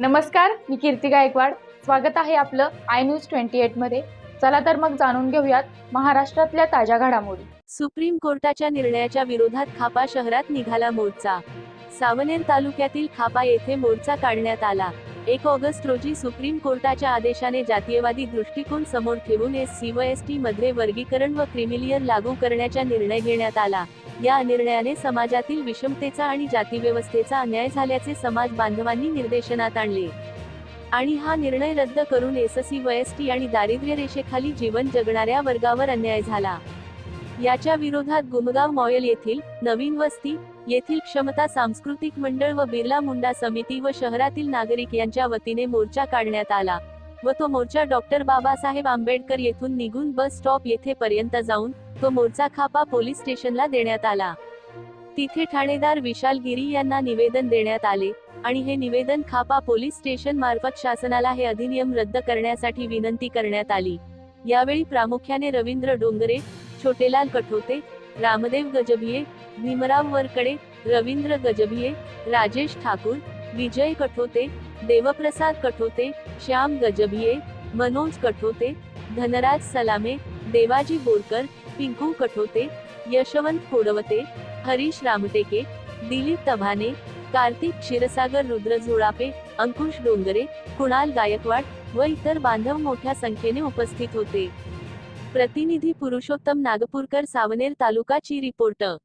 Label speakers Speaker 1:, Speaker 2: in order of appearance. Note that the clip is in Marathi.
Speaker 1: नमस्कार, मी कीर्ती गायकवाड. स्वागत आहे आपलं आय न्यूज 28 मध्ये. चला तर मग जाणून घेऊयात महाराष्ट्रातल्या ताज्या घडामोडी.
Speaker 2: सुप्रीम कोर्टाच्या निर्णयाच्या विरोधात खापा शहरात निघाला मोर्चा. सावनेर तालुक्यातील खापा येथे मोर्चा काढण्यात आला. 1 ऑगस्ट रोजी सुप्रीम कोर्टाच्या आदेशाने जातीयवादी दृष्टिकोन समोर ठेवून SC व ST मध्ये वर्गीकरण व क्रिमिलियर लागू करण्याचा निर्णय घेण्यात आला. या निर्णयाने समाजातील विषमतेचा आणि जातीव्यवस्थेचा अन्याय झाल्याचे समाज बांधवांनी निदर्शनास आणले आणि हा निर्णय रद्द करून SC व ST आणि दारिद्र्य रेषेखाली जीवन जगणाऱ्या वर्गावर अन्याय झाला. याच्या विरोधात गुमगाव मॉयल येथील नवीन वस्ती येथील क्षमता सांस्कृतिक मंडळ व बिर्ला मुंडा समिती व शहरातील नागरिक यांच्या वतीने मोर्चा काढण्यात आला व तो मोर्चा डॉक्टर बाबासाहेब आंबेडकर येथून निघून बस स्टॉप येथे पर्यंत जाऊन तो मोर्चा खापा पोलीस स्टेशनला देण्यात आला. तिथे ठाणेदार विशाल गिरी यांना निवेदन देण्यात आले आणि हे निवेदन खापा पोलीस स्टेशन मार्फत शासनाला हे अधिनियम रद्द करण्यासाठी विनंती करण्यात आली. यावेळी प्रामुख्याने रवींद्र डोंगरे, छोटेलाल कठोते, रामदेव गजभिये, भीमराव वरकडे, रवींद्र गजभिये, राजेश ठाकूर, विजय कठोते, देवप्रसाद कठोते, श्याम गजभिये, मनोज कठोते, धनराज सलामे, देवाजी बोरकर, पिंकू कठोते, यशवंत खोडवते, हरीश रामटेके, दिलीप तभाने, कार्तिक क्षीरसागर, रुद्र झोळापे, अंकुश डोंगरे, कुणाल गायकवाड व इतर बांधव मोठ्या संख्येने उपस्थित होते. प्रतिनिधी पुरुषोत्तम नागपूरकर, सावनेर तालुका ची रिपोर्टर.